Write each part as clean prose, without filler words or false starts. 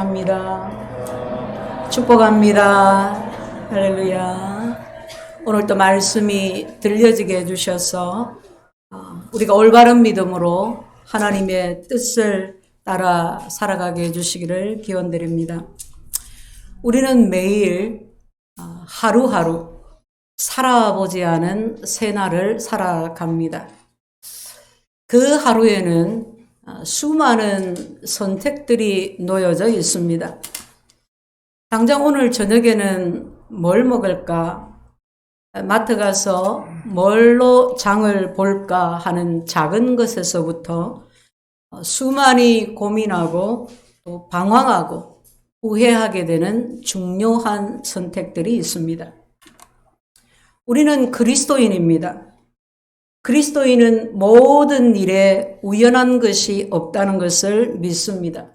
축복합니다. 축복합니다. 할렐루야. 오늘 또 말씀이 들려지게 해주셔서 우리가 올바른 믿음으로 하나님의 뜻을 따라 살아가게 해주시기를 기원드립니다. 우리는 매일 하루하루 살아보지 않은 새날을 살아갑니다. 그 하루에는 수많은 선택들이 놓여져 있습니다. 당장 오늘 저녁에는 뭘 먹을까? 마트 가서 뭘로 장을 볼까 하는 작은 것에서부터 수많이 고민하고 또 방황하고 후회하게 되는 중요한 선택들이 있습니다. 우리는 그리스도인입니다. 그리스도인은 모든 일에 우연한 것이 없다는 것을 믿습니다.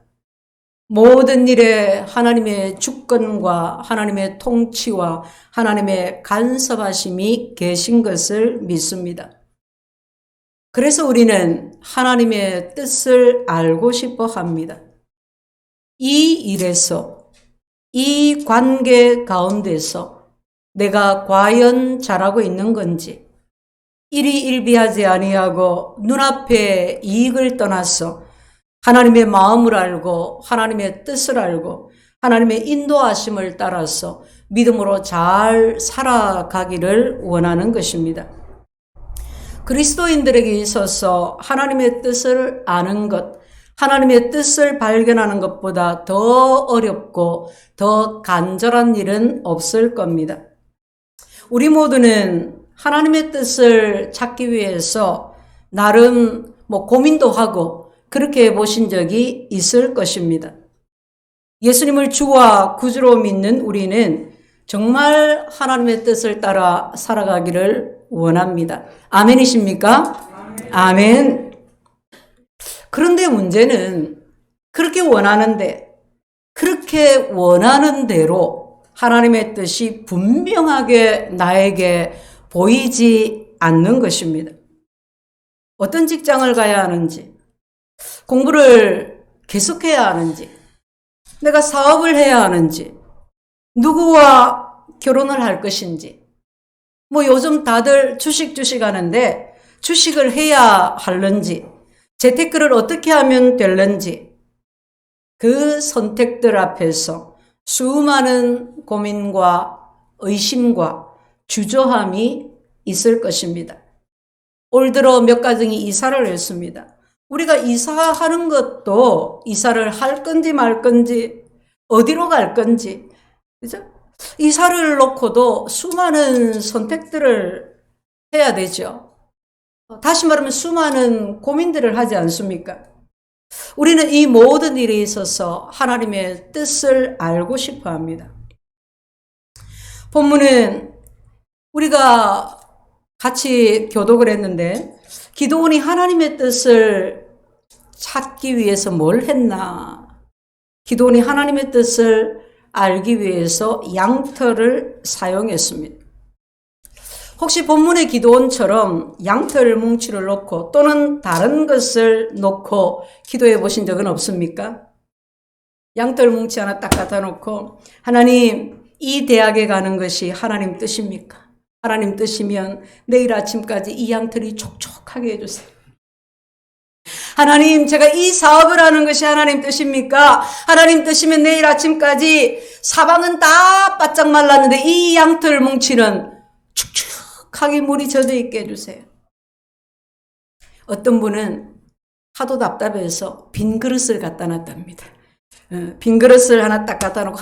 모든 일에 하나님의 주권과 하나님의 통치와 하나님의 간섭하심이 계신 것을 믿습니다. 그래서 우리는 하나님의 뜻을 알고 싶어 합니다. 이 일에서, 이 관계 가운데서 내가 과연 잘하고 있는 건지, 일희일비하지 아니하고 눈앞에 이익을 떠나서 하나님의 마음을 알고 하나님의 뜻을 알고 하나님의 인도하심을 따라서 믿음으로 잘 살아가기를 원하는 것입니다. 그리스도인들에게 있어서 하나님의 뜻을 아는 것, 하나님의 뜻을 발견하는 것보다 더 어렵고 더 간절한 일은 없을 겁니다. 우리 모두는 하나님의 뜻을 찾기 위해서 나름 고민도 하고 그렇게 보신 적이 있을 것입니다. 예수님을 주와 구주로 믿는 우리는 정말 하나님의 뜻을 따라 살아가기를 원합니다. 아멘이십니까? 아멘. 그런데 문제는 그렇게 원하는 대로 하나님의 뜻이 분명하게 나에게 보이지 않는 것입니다. 어떤 직장을 가야 하는지, 공부를 계속해야 하는지, 내가 사업을 해야 하는지, 누구와 결혼을 할 것인지, 요즘 다들 주식 하는데 주식을 해야 하는지, 재테크를 어떻게 하면 될는지, 그 선택들 앞에서 수많은 고민과 의심과 주저함이 있을 것입니다. 올 들어 몇 가정이 이사를 했습니다. 우리가 이사하는 것도 이사를 할 건지 말 건지 어디로 갈 건지, 그죠? 이사를 놓고도 수많은 선택들을 해야 되죠. 다시 말하면 수많은 고민들을 하지 않습니까? 우리는 이 모든 일에 있어서 하나님의 뜻을 알고 싶어 합니다. 본문은 우리가 같이 교독을 했는데 기드온이 하나님의 뜻을 찾기 위해서 뭘 했나? 기드온이 하나님의 뜻을 알기 위해서 양털을 사용했습니다. 혹시 본문의 기드온처럼 양털 뭉치를 놓고 또는 다른 것을 놓고 기도해 보신 적은 없습니까? 양털 뭉치 하나 딱 갖다 놓고 하나님, 이 대학에 가는 것이 하나님 뜻입니까? 하나님 뜻이면 내일 아침까지 이 양털이 촉촉하게 해주세요. 하나님, 제가 이 사업을 하는 것이 하나님 뜻입니까? 하나님 뜻이면 내일 아침까지 사방은 다 바짝 말랐는데 이 양털 뭉치는 축축하게 물이 젖어 있게 해주세요. 어떤 분은 하도 답답해서 빈 그릇을 갖다 놨답니다. 빈 그릇을 하나 딱 갖다 놓고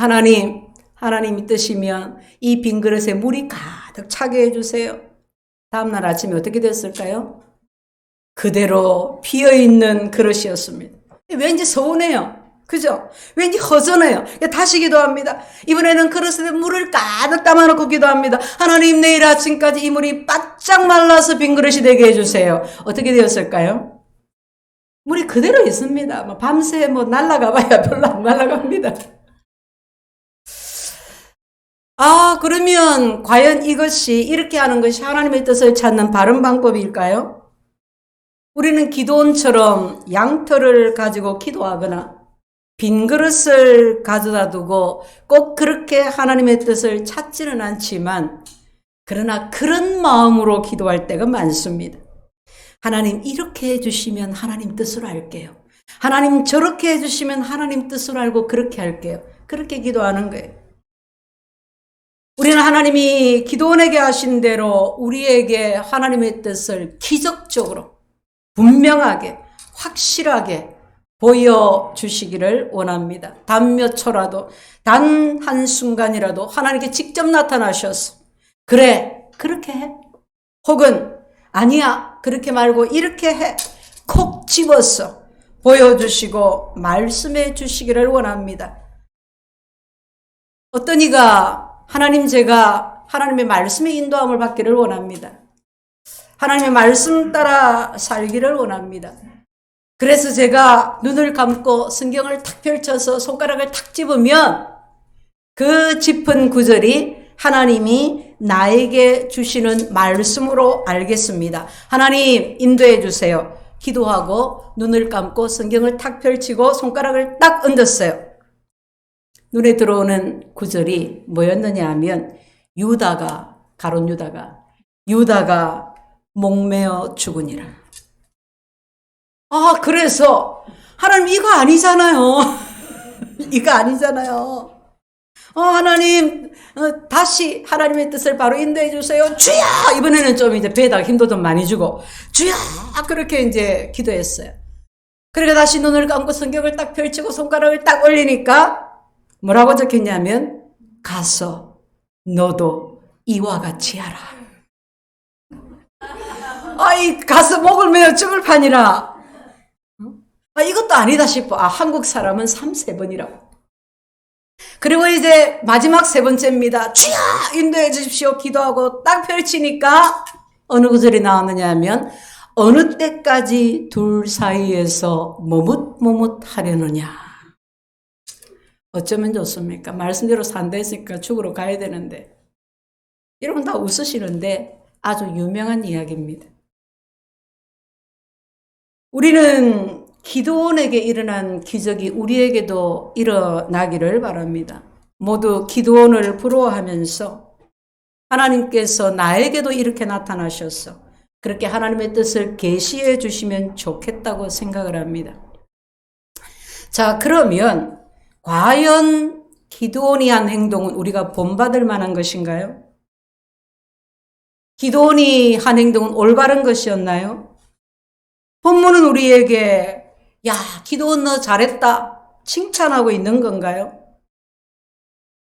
하나님이 뜻이면 이 빈 그릇에 물이 가득 차게 해주세요. 다음날 아침에 어떻게 됐을까요? 그대로 비어있는 그릇이었습니다. 왠지 서운해요. 그죠? 왠지 허전해요. 다시 기도합니다. 이번에는 그릇에 물을 가득 담아놓고 기도합니다. 하나님, 내일 아침까지 이 물이 바짝 말라서 빈 그릇이 되게 해주세요. 어떻게 되었을까요? 물이 그대로 있습니다. 밤새 날아가 봐야 별로 안 날아갑니다. 그러면 과연 이것이 이렇게 하는 것이 하나님의 뜻을 찾는 바른 방법일까요? 우리는 기도원처럼 양털을 가지고 기도하거나 빈 그릇을 가져다 두고 꼭 그렇게 하나님의 뜻을 찾지는 않지만 그러나 그런 마음으로 기도할 때가 많습니다. 하나님 이렇게 해주시면 하나님 뜻으로 할게요. 하나님 저렇게 해주시면 하나님 뜻으로 알고 그렇게 할게요. 그렇게 기도하는 거예요. 우리는 하나님이 기도원에게 하신 대로 우리에게 하나님의 뜻을 기적적으로 분명하게 확실하게 보여주시기를 원합니다. 단 몇 초라도 단 한순간이라도 하나님께 직접 나타나셔서 그래 그렇게 해 혹은 아니야 그렇게 말고 이렇게 해 콕 집어서 보여주시고 말씀해 주시기를 원합니다. 어떤 이가 하나님 제가 하나님의 말씀의 인도함을 받기를 원합니다. 하나님의 말씀 따라 살기를 원합니다. 그래서 제가 눈을 감고 성경을 탁 펼쳐서 손가락을 탁 집으면 그 짚은 구절이 하나님이 나에게 주시는 말씀으로 알겠습니다. 하나님 인도해 주세요. 기도하고 눈을 감고 성경을 탁 펼치고 손가락을 딱 얹었어요. 눈에 들어오는 구절이 뭐였느냐 하면 가룟 유다가 목매어 죽으니라. 그래서 하나님 이거 아니잖아요. 이거 아니잖아요. 하나님 다시 하나님의 뜻을 바로 인도해 주세요. 주야! 이번에는 좀 이제 배에다가 힘도 좀 많이 주고 주야! 그렇게 이제 기도했어요. 그러니까 다시 눈을 감고 성경을 딱 펼치고 손가락을 딱 올리니까 뭐라고 적혔냐면 가서 너도 이와 같이 하라. 가서 목을 메어 죽을 판이라. 이것도 아니다 싶어. 한국 사람은 3-4번이라고. 그리고 이제 마지막 3번째입니다. 주야 인도해 주십시오. 기도하고 딱 펼치니까 어느 구절이 나왔느냐 하면 어느 때까지 둘 사이에서 머뭇머뭇하려느냐. 어쩌면 좋습니까? 말씀대로 산다 했으니까 죽으러 가야 되는데. 여러분 다 웃으시는데 아주 유명한 이야기입니다. 우리는 기도원에게 일어난 기적이 우리에게도 일어나기를 바랍니다. 모두 기도원을 부러워하면서 하나님께서 나에게도 이렇게 나타나셔서 그렇게 하나님의 뜻을 계시해 주시면 좋겠다고 생각을 합니다. 자, 그러면 과연 기드온이 한 행동은 우리가 본받을 만한 것인가요? 기드온이 한 행동은 올바른 것이었나요? 본문은 우리에게 야, 기드온 너 잘했다 칭찬하고 있는 건가요?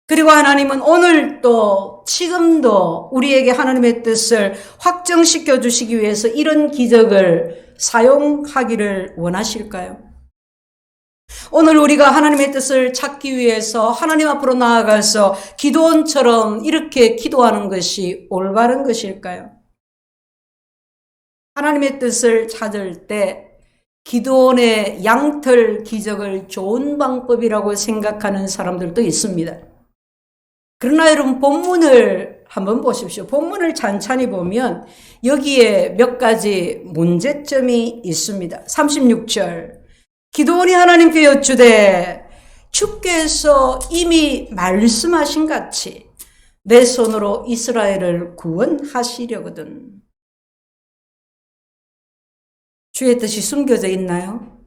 그리고 하나님은 오늘도 지금도 우리에게 하나님의 뜻을 확정시켜 주시기 위해서 이런 기적을 사용하기를 원하실까요? 오늘 우리가 하나님의 뜻을 찾기 위해서 하나님 앞으로 나아가서 기드온처럼 이렇게 기도하는 것이 올바른 것일까요? 하나님의 뜻을 찾을 때 기드온의 양털 기적을 좋은 방법이라고 생각하는 사람들도 있습니다. 그러나 여러분 본문을 한번 보십시오. 본문을 찬찬히 보면 여기에 몇 가지 문제점이 있습니다. 36절 기드온이 하나님께 여쭈되 주께서 이미 말씀하신 같이 내 손으로 이스라엘을 구원하시려거든. 주의 뜻이 숨겨져 있나요?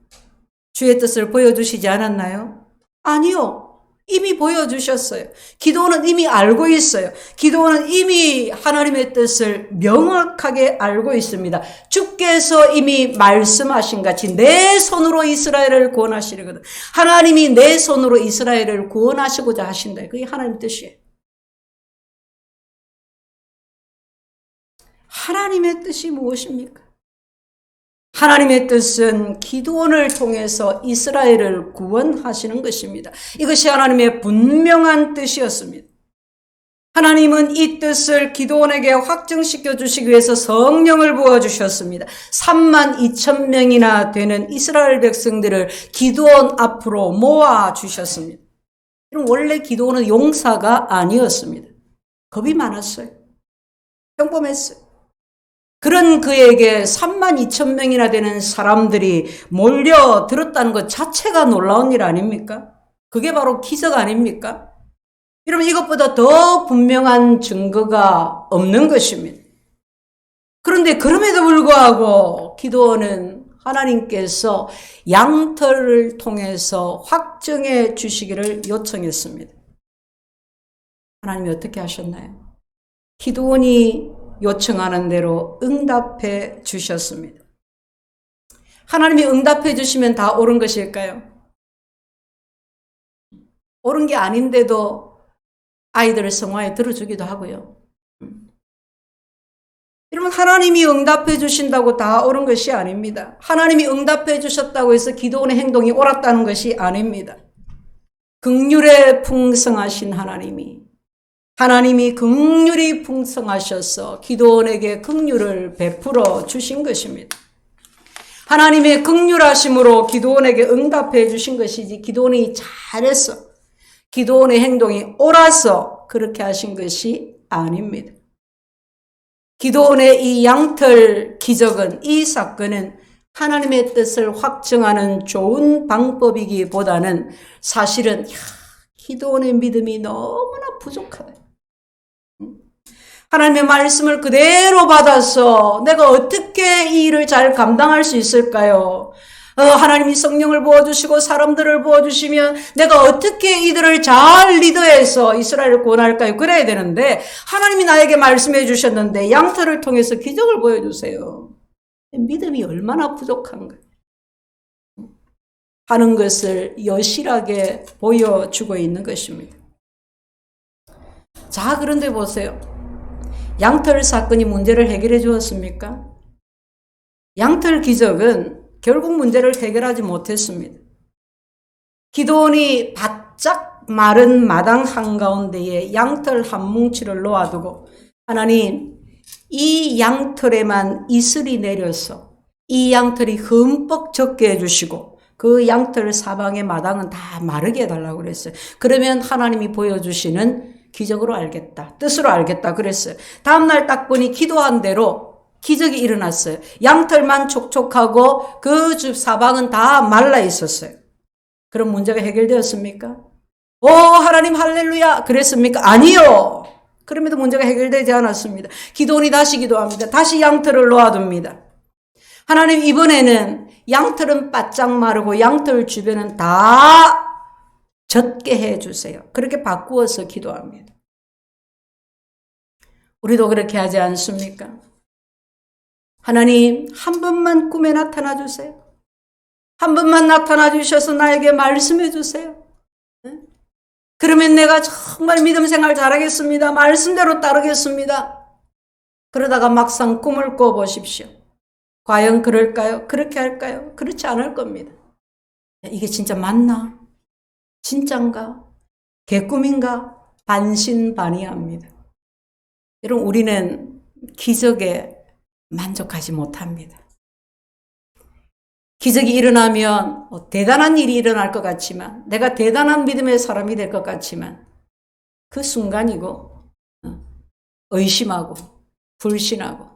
주의 뜻을 보여주시지 않았나요? 아니요. 이미 보여주셨어요. 기도는 이미 알고 있어요. 기도는 이미 하나님의 뜻을 명확하게 알고 있습니다. 주께서 이미 말씀하신 같이 내 손으로 이스라엘을 구원하시려거든. 하나님이 내 손으로 이스라엘을 구원하시고자 하신다. 그게 하나님 뜻이에요. 하나님의 뜻이 무엇입니까? 하나님의 뜻은 기드온을 통해서 이스라엘을 구원하시는 것입니다. 이것이 하나님의 분명한 뜻이었습니다. 하나님은 이 뜻을 기드온에게 확증시켜 주시기 위해서 성령을 부어주셨습니다. 32,000명이나 되는 이스라엘 백성들을 기드온 앞으로 모아주셨습니다. 원래 기드온은 용사가 아니었습니다. 겁이 많았어요. 평범했어요. 그런 그에게 32,000명이나 되는 사람들이 몰려들었다는 것 자체가 놀라운 일 아닙니까? 그게 바로 기적 아닙니까? 여러분, 이것보다 더 분명한 증거가 없는 것입니다. 그런데 그럼에도 불구하고 기도원은 하나님께서 양털을 통해서 확정해 주시기를 요청했습니다. 하나님이 어떻게 하셨나요? 기도원이 요청하는 대로 응답해 주셨습니다. 하나님이 응답해 주시면 다 옳은 것일까요? 옳은 게 아닌데도 아이들을 성화에 들어주기도 하고요. 여러분, 하나님이 응답해 주신다고 다 옳은 것이 아닙니다. 하나님이 응답해 주셨다고 해서 기도원의 행동이 옳았다는 것이 아닙니다. 긍휼에 풍성하신 하나님이 긍휼이 풍성하셔서 기도원에게 긍휼을 베풀어 주신 것입니다. 하나님의 긍휼하심으로 기도원에게 응답해 주신 것이지 기도원이 잘했어, 기도원의 행동이 옳아서 그렇게 하신 것이 아닙니다. 기도원의 이 양털 기적은, 이 사건은 하나님의 뜻을 확증하는 좋은 방법이기보다는 사실은 기도원의 믿음이 너무나 부족하다. 하나님의 말씀을 그대로 받아서 내가 어떻게 이 일을 잘 감당할 수 있을까요? 하나님이 성령을 부어주시고 사람들을 부어주시면 내가 어떻게 이들을 잘 리더해서 이스라엘을 구원할까요? 그래야 되는데 하나님이 나에게 말씀해 주셨는데 양털을 통해서 기적을 보여주세요. 믿음이 얼마나 부족한가 하는 것을 여실하게 보여주고 있는 것입니다. 자, 그런데 보세요. 양털 사건이 문제를 해결해 주었습니까? 양털 기적은 결국 문제를 해결하지 못했습니다. 기도원이 바짝 마른 마당 한가운데에 양털 한 뭉치를 놓아두고 하나님, 이 양털에만 이슬이 내려서 이 양털이 흠뻑 젖게 해주시고 그 양털 사방의 마당은 다 마르게 해달라고 그랬어요. 그러면 하나님이 보여주시는 기적으로 알겠다, 뜻으로 알겠다 그랬어요. 다음날 딱 보니 기도한 대로 기적이 일어났어요. 양털만 촉촉하고 그 집 사방은 다 말라 있었어요. 그럼 문제가 해결되었습니까? 오, 하나님 할렐루야 그랬습니까? 아니요. 그럼에도 문제가 해결되지 않았습니다. 기도원이 다시 기도합니다. 다시 양털을 놓아둡니다. 하나님, 이번에는 양털은 바짝 마르고 양털 주변은 다 젖게 해주세요. 그렇게 바꾸어서 기도합니다. 우리도 그렇게 하지 않습니까? 하나님, 한 번만 꿈에 나타나 주세요. 한 번만 나타나 주셔서 나에게 말씀해 주세요. 그러면 내가 정말 믿음 생활 잘하겠습니다. 말씀대로 따르겠습니다. 그러다가 막상 꿈을 꿔보십시오. 과연 그럴까요? 그렇게 할까요? 그렇지 않을 겁니다. 이게 진짜 맞나? 진짠가? 개꿈인가? 반신반의합니다. 여러분, 우리는 기적에 만족하지 못합니다. 기적이 일어나면 대단한 일이 일어날 것 같지만, 내가 대단한 믿음의 사람이 될 것 같지만 그 순간이고 의심하고 불신하고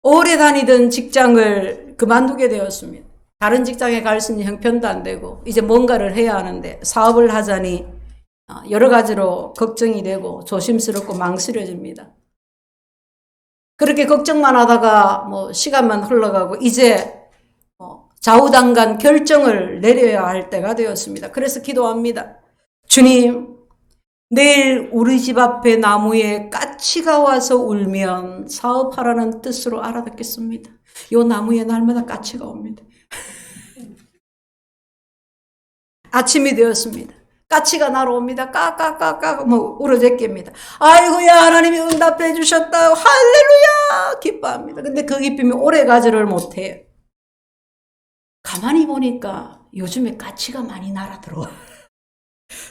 오래 다니던 직장을 그만두게 되었습니다. 다른 직장에 갈 수 있는 형편도 안 되고 이제 뭔가를 해야 하는데 사업을 하자니 여러 가지로 걱정이 되고 조심스럽고 망설여집니다. 그렇게 걱정만 하다가 시간만 흘러가고 이제 좌우당간 결정을 내려야 할 때가 되었습니다. 그래서 기도합니다. 주님, 내일 우리 집 앞에 나무에 까치가 와서 울면 사업하라는 뜻으로 알아듣겠습니다. 이 나무에 날마다 까치가 옵니다. 아침이 되었습니다. 까치가 날아옵니다. 까까까까 울어제낍니다. 아이고야, 하나님이 응답해 주셨다. 할렐루야 기뻐합니다. 근데 그 기쁨이 오래 가지를 못해요. 가만히 보니까 요즘에 까치가 많이 날아들어와.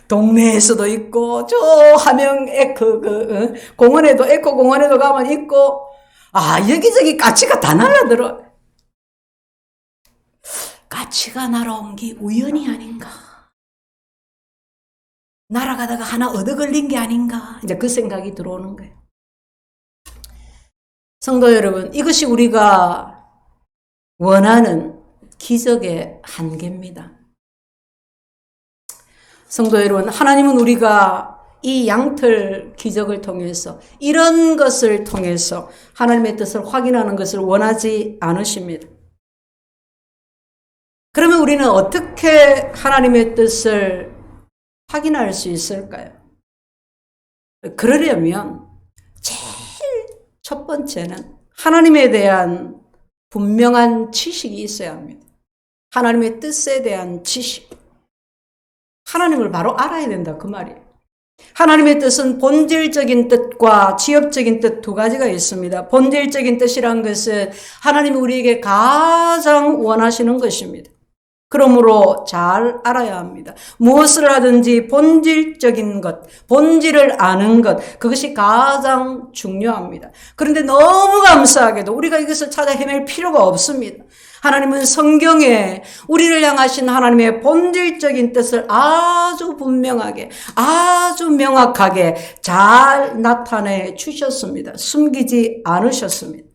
동네에서도 있고 저 함영 공원에도 에코 공원에도 가면 있고 여기저기 까치가 다 날아들어. 까치가 날아온 게 우연이 아닌가? 날아가다가 하나 얻어 걸린 게 아닌가? 이제 그 생각이 들어오는 거예요. 성도 여러분, 이것이 우리가 원하는 기적의 한계입니다. 성도 여러분, 하나님은 우리가 이 양털 기적을 통해서 이런 것을 통해서 하나님의 뜻을 확인하는 것을 원하지 않으십니다. 그러면 우리는 어떻게 하나님의 뜻을 확인할 수 있을까요? 그러려면 제일 첫 번째는 하나님에 대한 분명한 지식이 있어야 합니다. 하나님의 뜻에 대한 지식. 하나님을 바로 알아야 된다, 그 말이에요. 하나님의 뜻은 본질적인 뜻과 지엽적인 뜻 두 가지가 있습니다. 본질적인 뜻이란 것은 하나님이 우리에게 가장 원하시는 것입니다. 그러므로 잘 알아야 합니다. 무엇을 하든지 본질적인 것, 본질을 아는 것, 그것이 가장 중요합니다. 그런데 너무 감사하게도 우리가 이것을 찾아 헤맬 필요가 없습니다. 하나님은 성경에 우리를 향하신 하나님의 본질적인 뜻을 아주 분명하게, 아주 명확하게 잘 나타내 주셨습니다. 숨기지 않으셨습니다.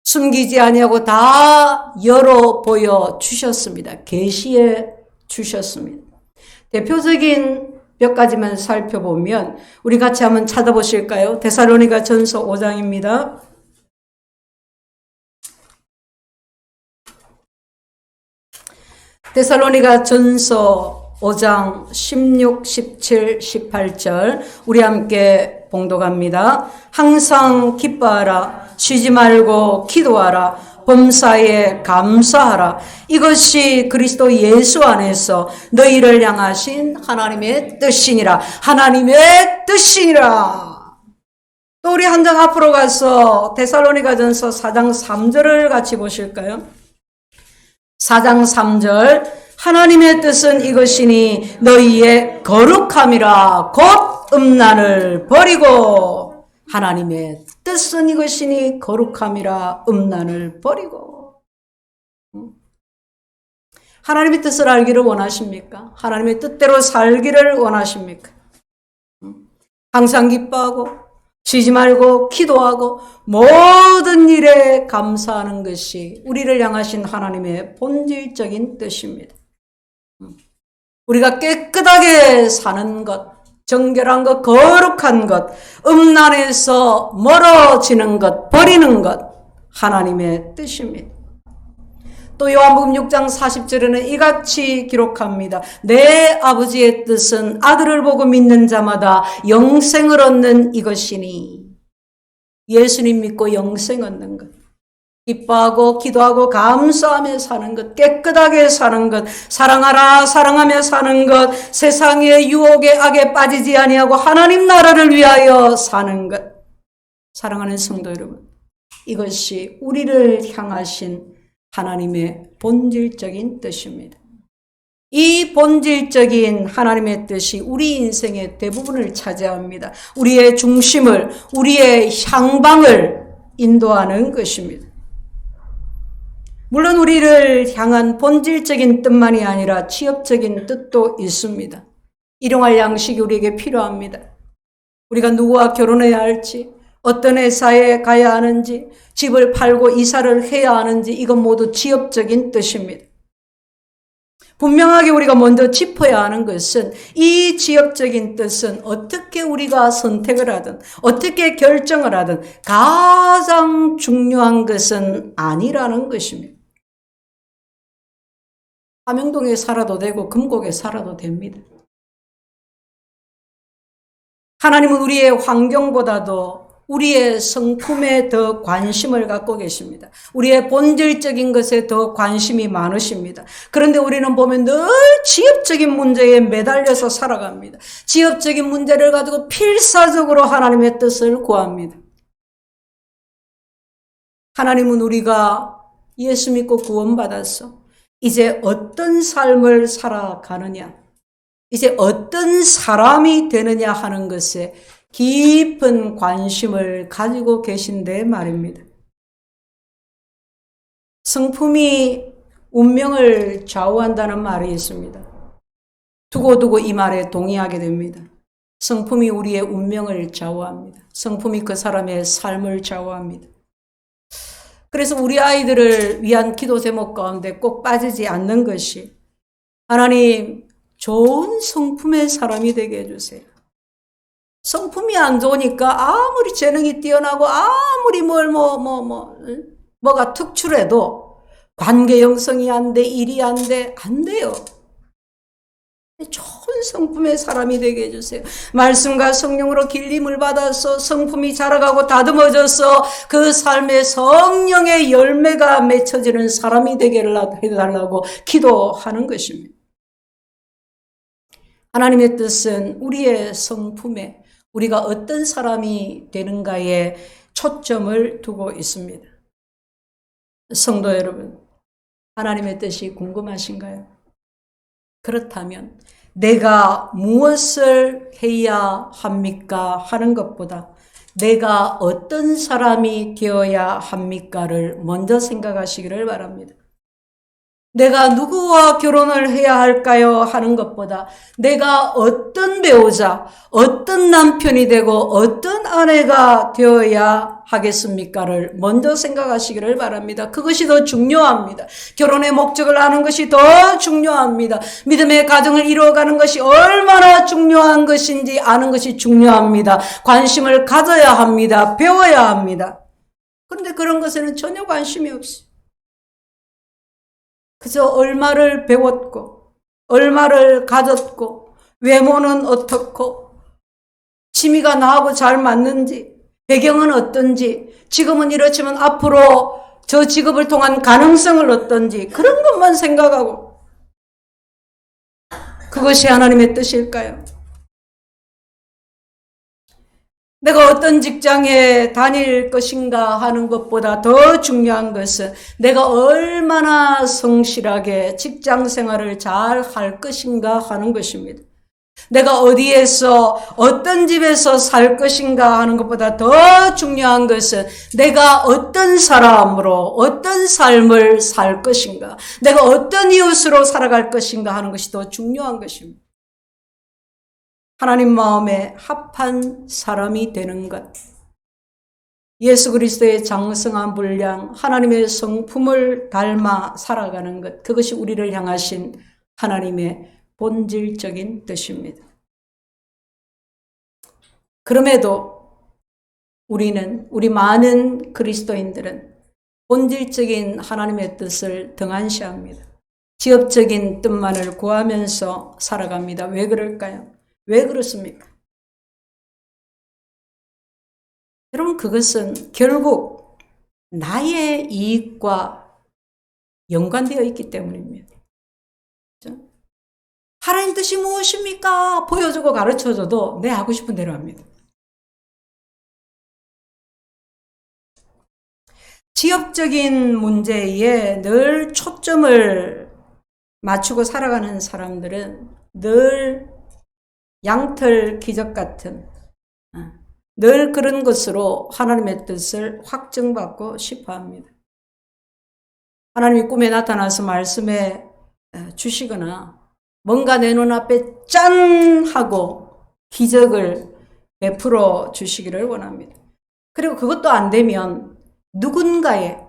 숨기지 아니하고 다 열어 보여 주셨습니다. 계시해 주셨습니다. 대표적인 몇 가지만 살펴보면 우리 같이 한번 찾아보실까요? 데살로니가 전서 5장입니다. 데살로니가 전서 5장 16, 17, 18절 우리 함께 봉독합니다. 항상 기뻐하라. 쉬지 말고 기도하라. 범사에 감사하라. 이것이 그리스도 예수 안에서 너희를 향하신 하나님의 뜻이니라. 하나님의 뜻이니라. 또 우리 한 장 앞으로 가서 데살로니가전서 4장 3절을 같이 보실까요? 4장 3절 하나님의 뜻은 이것이니 너희의 거룩함이라. 곧 음란을 버리고. 하나님의 뜻은 이것이니 거룩함이라. 음란을 버리고. 하나님의 뜻을 알기를 원하십니까? 하나님의 뜻대로 살기를 원하십니까? 항상 기뻐하고 쉬지 말고 기도하고 모든 일에 감사하는 것이 우리를 향하신 하나님의 본질적인 뜻입니다. 우리가 깨끗하게 사는 것, 정결한 것, 거룩한 것, 음란에서 멀어지는 것, 버리는 것, 하나님의 뜻입니다. 또 요한복음 6장 40절에는 이같이 기록합니다. 내 아버지의 뜻은 아들을 보고 믿는 자마다 영생을 얻는 이것이니. 예수님 믿고 영생 얻는 것. 기뻐하고 기도하고 감사하며 사는 것, 깨끗하게 사는 것, 사랑하라 사랑하며 사는 것, 세상의 유혹에 악에 빠지지 아니하고 하나님 나라를 위하여 사는 것. 사랑하는 성도 여러분, 이것이 우리를 향하신 하나님의 본질적인 뜻입니다. 이 본질적인 하나님의 뜻이 우리 인생의 대부분을 차지합니다. 우리의 중심을, 우리의 향방을 인도하는 것입니다. 물론 우리를 향한 본질적인 뜻만이 아니라 취업적인 뜻도 있습니다. 일용할 양식이 우리에게 필요합니다. 우리가 누구와 결혼해야 할지, 어떤 회사에 가야 하는지, 집을 팔고 이사를 해야 하는지, 이건 모두 취업적인 뜻입니다. 분명하게 우리가 먼저 짚어야 하는 것은 이 지역적인 뜻은 어떻게 우리가 선택을 하든 어떻게 결정을 하든 가장 중요한 것은 아니라는 것입니다. 함영동에 살아도 되고 금곡에 살아도 됩니다. 하나님은 우리의 환경보다도 우리의 성품에 더 관심을 갖고 계십니다. 우리의 본질적인 것에 더 관심이 많으십니다. 그런데 우리는 보면 늘 지엽적인 문제에 매달려서 살아갑니다. 지엽적인 문제를 가지고 필사적으로 하나님의 뜻을 구합니다. 하나님은 우리가 예수 믿고 구원받았어. 이제 어떤 삶을 살아가느냐, 이제 어떤 사람이 되느냐 하는 것에 깊은 관심을 가지고 계신데 말입니다. 성품이 운명을 좌우한다는 말이 있습니다. 두고두고 이 말에 동의하게 됩니다. 성품이 우리의 운명을 좌우합니다. 성품이 그 사람의 삶을 좌우합니다. 그래서 우리 아이들을 위한 기도 제목 가운데 꼭 빠지지 않는 것이 하나님 좋은 성품의 사람이 되게 해주세요. 성품이 안 좋으니까 아무리 재능이 뛰어나고 아무리 뭐가 특출해도 관계 형성이 안 돼, 일이 안 돼, 안 돼요. 좋은 성품의 사람이 되게 해주세요. 말씀과 성령으로 길림을 받아서 성품이 자라가고 다듬어져서 그 삶에 성령의 열매가 맺혀지는 사람이 되게 해달라고 기도하는 것입니다. 하나님의 뜻은 우리의 성품에 우리가 어떤 사람이 되는가에 초점을 두고 있습니다. 성도 여러분, 하나님의 뜻이 궁금하신가요? 그렇다면 내가 무엇을 해야 합니까? 하는 것보다 내가 어떤 사람이 되어야 합니까를 먼저 생각하시기를 바랍니다. 내가 누구와 결혼을 해야 할까요? 하는 것보다 내가 어떤 배우자, 어떤 남편이 되고 어떤 아내가 되어야 하겠습니까를 먼저 생각하시기를 바랍니다. 그것이 더 중요합니다. 결혼의 목적을 아는 것이 더 중요합니다. 믿음의 가정을 이루어가는 것이 얼마나 중요한 것인지 아는 것이 중요합니다. 관심을 가져야 합니다. 배워야 합니다. 그런데 그런 것에는 전혀 관심이 없어요. 그저 얼마를 배웠고 얼마를 가졌고 외모는 어떻고 취미가 나하고 잘 맞는지 배경은 어떤지 지금은 이렇지만 앞으로 저 직업을 통한 가능성을 어떤지 그런 것만 생각하고 그것이 하나님의 뜻일까요? 내가 어떤 직장에 다닐 것인가 하는 것보다 더 중요한 것은 내가 얼마나 성실하게 직장 생활을 잘 할 것인가 하는 것입니다. 내가 어디에서 어떤 집에서 살 것인가 하는 것보다 더 중요한 것은 내가 어떤 사람으로 어떤 삶을 살 것인가, 내가 어떤 이웃으로 살아갈 것인가 하는 것이 더 중요한 것입니다. 하나님 마음에 합한 사람이 되는 것, 예수 그리스도의 장성한 분량, 하나님의 성품을 닮아 살아가는 것, 그것이 우리를 향하신 하나님의 본질적인 뜻입니다. 그럼에도 우리 많은 그리스도인들은 본질적인 하나님의 뜻을 등한시합니다. 지엽적인 뜻만을 구하면서 살아갑니다. 왜 그럴까요? 왜 그렇습니까? 여러분, 그것은 결국 나의 이익과 연관되어 있기 때문입니다. 그렇죠? 하나님 뜻이 무엇입니까? 보여주고 가르쳐줘도 내 하고 싶은 대로 합니다. 지엽적인 문제에 늘 초점을 맞추고 살아가는 사람들은 늘 양털 기적 같은 늘 그런 것으로 하나님의 뜻을 확증받고 싶어 합니다. 하나님이 꿈에 나타나서 말씀해 주시거나 뭔가 내 눈앞에 짠 하고 기적을 베풀어 주시기를 원합니다. 그리고 그것도 안 되면 누군가의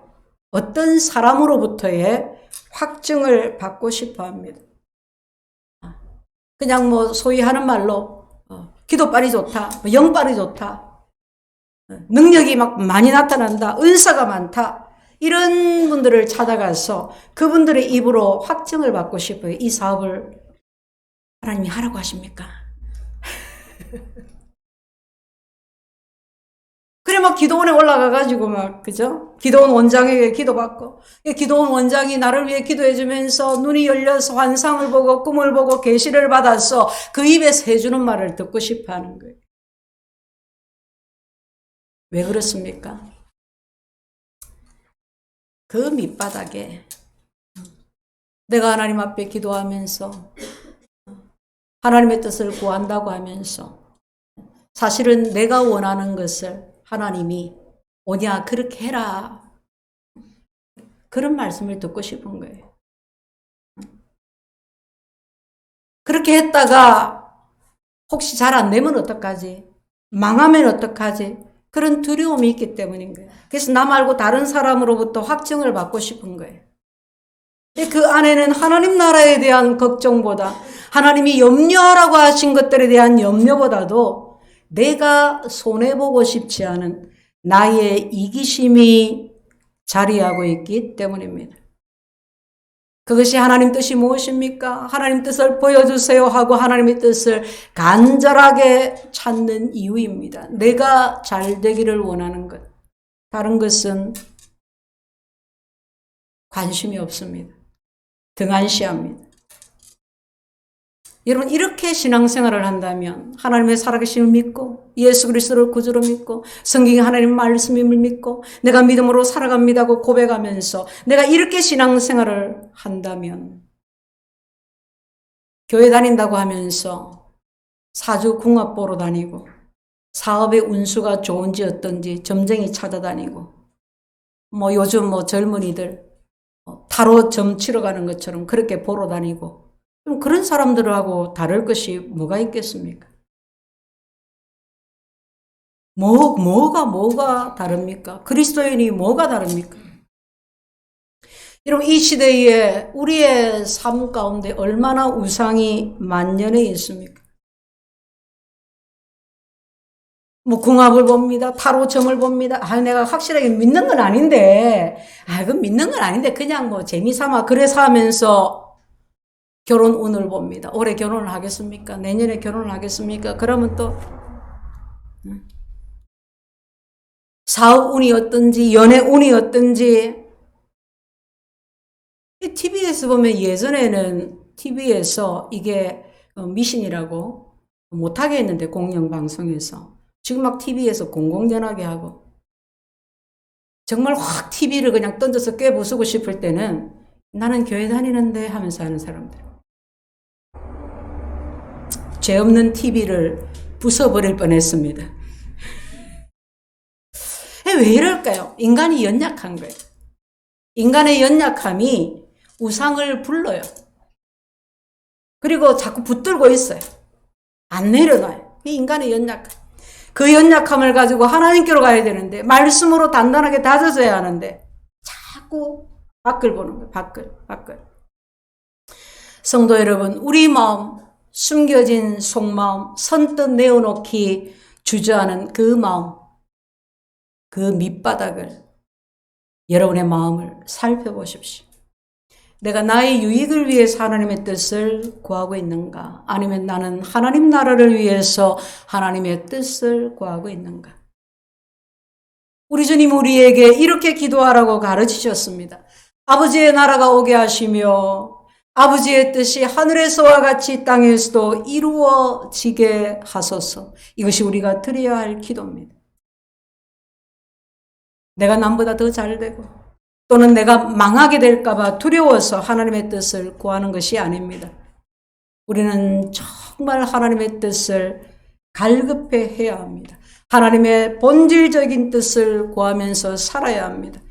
어떤 사람으로부터의 확증을 받고 싶어 합니다. 그냥 소위 하는 말로 기도빨이 좋다, 영빨이 좋다, 능력이 막 많이 나타난다, 은사가 많다, 이런 분들을 찾아가서 그분들의 입으로 확증을 받고 싶어요. 이 사업을 하나님이 하라고 하십니까? 그래 막 기도원에 올라가가지고 그죠? 기도원 원장에게 기도받고, 기도원 원장이 나를 위해 기도해주면서 눈이 열려서 환상을 보고 꿈을 보고 계시를 받아서 그 입에서 해주는 말을 듣고 싶어 하는 거예요. 왜 그렇습니까? 그 밑바닥에 내가 하나님 앞에 기도하면서 하나님의 뜻을 구한다고 하면서 사실은 내가 원하는 것을 하나님이 오냐 그렇게 해라, 그런 말씀을 듣고 싶은 거예요. 그렇게 했다가 혹시 잘 안 되면 어떡하지? 망하면 어떡하지? 그런 두려움이 있기 때문인 거예요. 그래서 나 말고 다른 사람으로부터 확증을 받고 싶은 거예요. 그 안에는 하나님 나라에 대한 걱정보다 하나님이 염려하라고 하신 것들에 대한 염려보다도 내가 손해보고 싶지 않은 나의 이기심이 자리하고 있기 때문입니다. 그것이 하나님 뜻이 무엇입니까? 하나님 뜻을 보여주세요 하고 하나님의 뜻을 간절하게 찾는 이유입니다. 내가 잘 되기를 원하는 것. 다른 것은 관심이 없습니다. 등한시합니다. 여러분, 이렇게 신앙생활을 한다면 하나님의 살아계심을 믿고 예수 그리스도를 구주로 믿고 성경의 하나님 말씀임을 믿고 내가 믿음으로 살아갑니다고 고백하면서 내가 이렇게 신앙생활을 한다면 교회 다닌다고 하면서 사주 궁합 보러 다니고 사업의 운수가 좋은지 어떤지 점쟁이 찾아다니고 요즘 젊은이들 타로 점 치러 가는 것처럼 그렇게 보러 다니고 그럼 그런 사람들하고 다를 것이 뭐가 있겠습니까? 뭐가 다릅니까? 그리스도인이 뭐가 다릅니까? 여러분, 이 시대에 우리의 삶 가운데 얼마나 우상이 만연해 있습니까? 궁합을 봅니다. 타로 점을 봅니다. 내가 확실하게 믿는 건 아닌데, 그건 믿는 건 아닌데, 그냥 재미삼아 그래서 하면서 결혼 운을 봅니다. 올해 결혼을 하겠습니까? 내년에 결혼을 하겠습니까? 그러면 또 사업 운이 어떤지, 연애 운이 어떤지. TV에서 보면 예전에는 TV에서 이게 미신이라고 못하게 했는데 공영방송에서 지금 막 TV에서 공공연하게 하고 정말 확 TV를 그냥 던져서 꿰부수고 싶을 때는 나는 교회 다니는데 하면서 하는 사람들. 죄 없는 TV를 부숴버릴 뻔했습니다. 왜 이럴까요? 인간이 연약한 거예요. 인간의 연약함이 우상을 불러요. 그리고 자꾸 붙들고 있어요. 안 내려놔요. 인간의 연약함. 그 연약함을 가지고 하나님께로 가야 되는데 말씀으로 단단하게 다져져야 하는데 자꾸 밖을 보는 거예요. 밖을. 성도 여러분, 우리 마음, 숨겨진 속마음, 선뜻 내어놓기 주저하는 그 마음, 그 밑바닥을 여러분의 마음을 살펴보십시오. 내가 나의 유익을 위해서 하나님의 뜻을 구하고 있는가? 아니면 나는 하나님 나라를 위해서 하나님의 뜻을 구하고 있는가? 우리 주님 우리에게 이렇게 기도하라고 가르치셨습니다. 아버지의 나라가 오게 하시며 아버지의 뜻이 하늘에서와 같이 땅에서도 이루어지게 하소서. 이것이 우리가 드려야 할 기도입니다. 내가 남보다 더 잘되고 또는 내가 망하게 될까 봐 두려워서 하나님의 뜻을 구하는 것이 아닙니다. 우리는 정말 하나님의 뜻을 갈급해 해야 합니다. 하나님의 본질적인 뜻을 구하면서 살아야 합니다.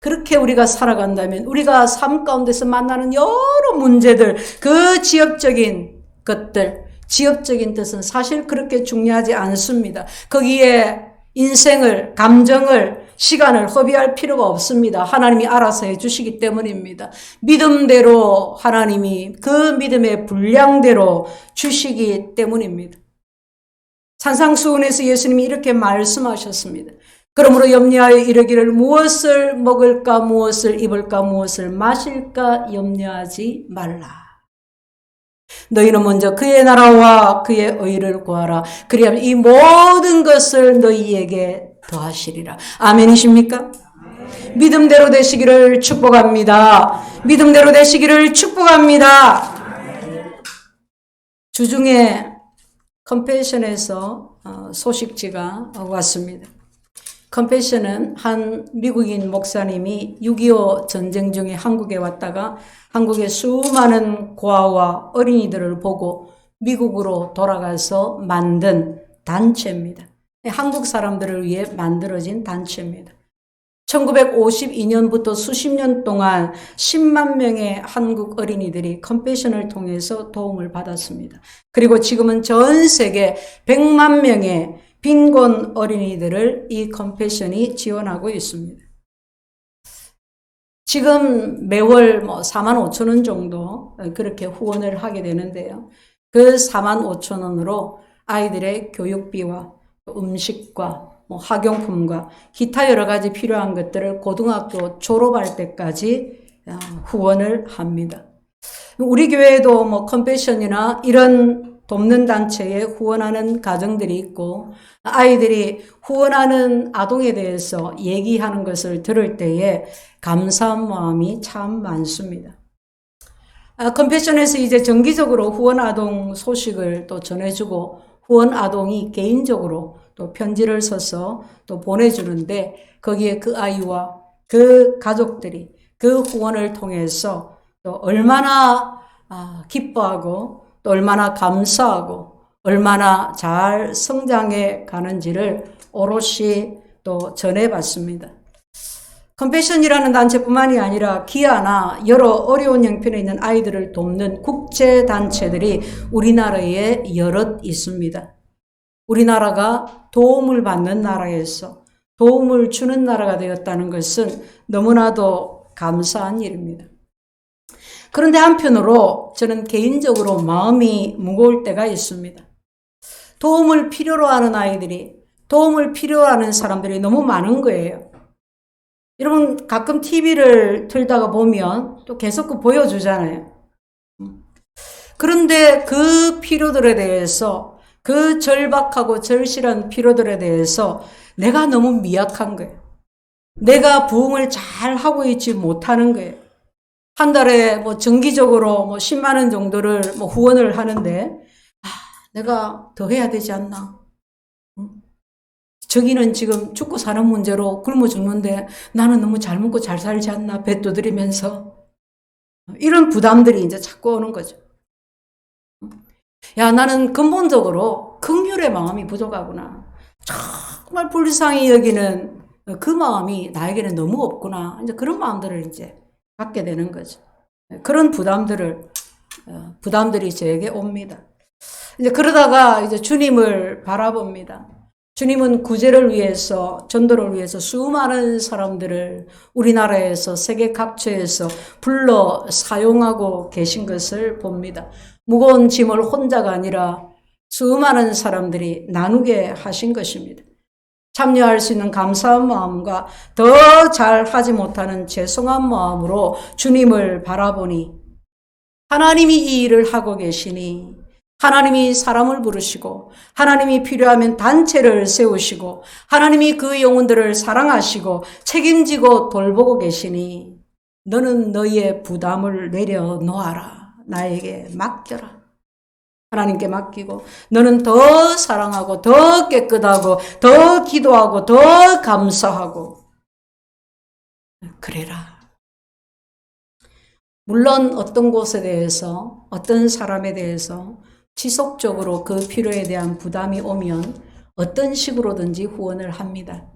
그렇게 우리가 살아간다면 우리가 삶 가운데서 만나는 여러 문제들, 그 지엽적인 것들, 지엽적인 뜻은 사실 그렇게 중요하지 않습니다. 거기에 인생을, 감정을, 시간을 허비할 필요가 없습니다. 하나님이 알아서 해주시기 때문입니다. 믿음대로 하나님이 그 믿음의 분량대로 주시기 때문입니다. 산상수훈에서 예수님이 이렇게 말씀하셨습니다. 그러므로 염려하여 이르기를 무엇을 먹을까, 무엇을 입을까, 무엇을 마실까 염려하지 말라. 너희는 먼저 그의 나라와 그의 의를 구하라. 그리하면 이 모든 것을 너희에게 더하시리라. 아멘이십니까? 믿음대로 되시기를 축복합니다. 믿음대로 되시기를 축복합니다. 주중에 컴패션에서 소식지가 왔습니다. 컴패션은 한 미국인 목사님이 6.25 전쟁 중에 한국에 왔다가 한국의 수많은 고아와 어린이들을 보고 미국으로 돌아가서 만든 단체입니다. 한국 사람들을 위해 만들어진 단체입니다. 1952년부터 수십 년 동안 10만 명의 한국 어린이들이 컴패션을 통해서 도움을 받았습니다. 그리고 지금은 전 세계 100만 명의 빈곤 어린이들을 이 컴패션이 지원하고 있습니다. 지금 매월 4만 5천 원 정도 그렇게 후원을 하게 되는데요. 그 4만 5천 원으로 아이들의 교육비와 음식과 학용품과 기타 여러 가지 필요한 것들을 고등학교 졸업할 때까지 후원을 합니다. 우리 교회에도 컴패션이나 이런 돕는 단체에 후원하는 가정들이 있고, 아이들이 후원하는 아동에 대해서 얘기하는 것을 들을 때에 감사한 마음이 참 많습니다. 컴패션에서 이제 정기적으로 후원 아동 소식을 또 전해주고, 후원 아동이 개인적으로 또 편지를 써서 또 보내주는데, 거기에 그 아이와 그 가족들이 그 후원을 통해서 또 얼마나 기뻐하고 또 얼마나 감사하고 얼마나 잘 성장해 가는지를 오롯이 또 전해봤습니다. 컴패션이라는 단체뿐만이 아니라 기아나 여러 어려운 형편에 있는 아이들을 돕는 국제단체들이 우리나라에 여럿 있습니다. 우리나라가 도움을 받는 나라에서 도움을 주는 나라가 되었다는 것은 너무나도 감사한 일입니다. 그런데 한편으로 저는 개인적으로 마음이 무거울 때가 있습니다. 도움을 필요로 하는 아이들이, 도움을 필요로 하는 사람들이 너무 많은 거예요. 여러분, 가끔 TV를 틀다가 보면 또 계속 보여주잖아요. 그런데 그 필요들에 대해서, 그 절박하고 절실한 필요들에 대해서 내가 너무 미약한 거예요. 내가 부응을 잘 하고 있지 못하는 거예요. 한 달에 정기적으로 10만 원 정도를 후원을 하는데, 내가 더 해야 되지 않나? 저기는 지금 죽고 사는 문제로 굶어 죽는데 나는 너무 잘 먹고 잘 살지 않나? 배 두드리면서. 이런 부담들이 이제 자꾸 오는 거죠. 야, 나는 근본적으로 긍휼의 마음이 부족하구나. 정말 불쌍히 여기는 그 마음이 나에게는 너무 없구나. 이제 그런 마음들을 이제 갖게 되는 거죠. 그런 부담들이 저에게 옵니다. 이제 그러다가 이제 주님을 바라봅니다. 주님은 구제를 위해서, 전도를 위해서 수많은 사람들을 우리나라에서 세계 각처에서 불러 사용하고 계신 것을 봅니다. 무거운 짐을 혼자가 아니라 수많은 사람들이 나누게 하신 것입니다. 참여할 수 있는 감사한 마음과 더 잘하지 못하는 죄송한 마음으로 주님을 바라보니 하나님이 이 일을 하고 계시니 하나님이 사람을 부르시고 하나님이 필요하면 단체를 세우시고 하나님이 그 영혼들을 사랑하시고 책임지고 돌보고 계시니 너는 너희의 부담을 내려놓아라. 나에게 맡겨라. 하나님께 맡기고 너는 더 사랑하고 더 깨끗하고 더 기도하고 더 감사하고 그래라. 물론 어떤 곳에 대해서 어떤 사람에 대해서 지속적으로 그 필요에 대한 부담이 오면 어떤 식으로든지 후원을 합니다.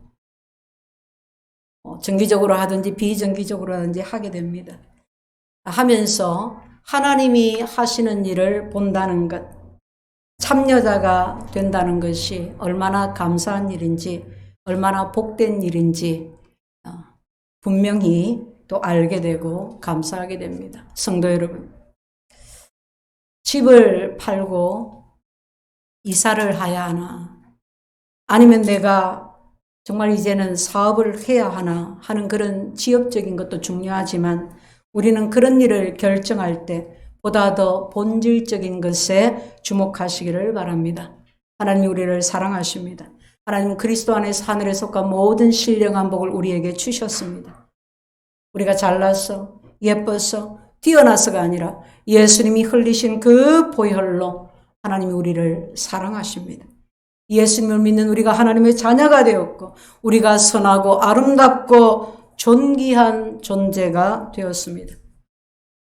정기적으로 하든지 비정기적으로 하든지 하게 됩니다. 하면서 하나님이 하시는 일을 본다는 것, 참여자가 된다는 것이 얼마나 감사한 일인지, 얼마나 복된 일인지 분명히 또 알게 되고 감사하게 됩니다. 성도 여러분, 집을 팔고 이사를 해야 하나, 아니면 내가 정말 이제는 사업을 해야 하나 하는 그런 지역적인 것도 중요하지만 우리는 그런 일을 결정할 때 보다 더 본질적인 것에 주목하시기를 바랍니다. 하나님이 우리를 사랑하십니다. 하나님은 그리스도 안에서 하늘에 속한 모든 신령한 복을 우리에게 주셨습니다. 우리가 잘나서 예뻐서 뛰어나서가 아니라 예수님이 흘리신 그 보혈로 하나님이 우리를 사랑하십니다. 예수님을 믿는 우리가 하나님의 자녀가 되었고 우리가 선하고 아름답고 존귀한 존재가 되었습니다.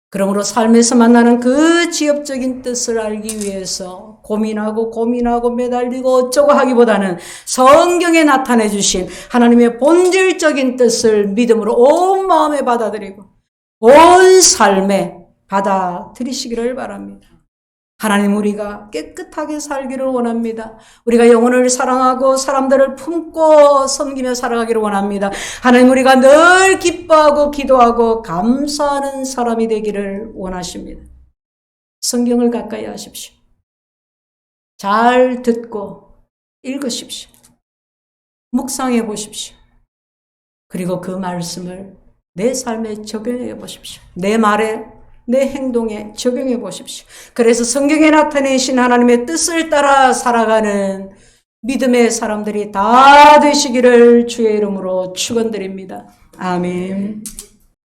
그러므로 삶에서 만나는 그 지엽적인 뜻을 알기 위해서 고민하고 매달리고 어쩌고 하기보다는 성경에 나타내 주신 하나님의 본질적인 뜻을 믿음으로 온 마음에 받아들이고 온 삶에 받아들이시기를 바랍니다. 하나님, 우리가 깨끗하게 살기를 원합니다. 우리가 영혼을 사랑하고 사람들을 품고 섬기며 살아가기를 원합니다. 하나님, 우리가 늘 기뻐하고 기도하고 감사하는 사람이 되기를 원하십니다. 성경을 가까이 하십시오. 잘 듣고 읽으십시오. 묵상해 보십시오. 그리고 그 말씀을 내 삶에 적용해 보십시오. 내 말에, 내 행동에 적용해 보십시오. 그래서 성경에 나타내신 하나님의 뜻을 따라 살아가는 믿음의 사람들이 다 되시기를 주의 이름으로 축원드립니다. 아멘.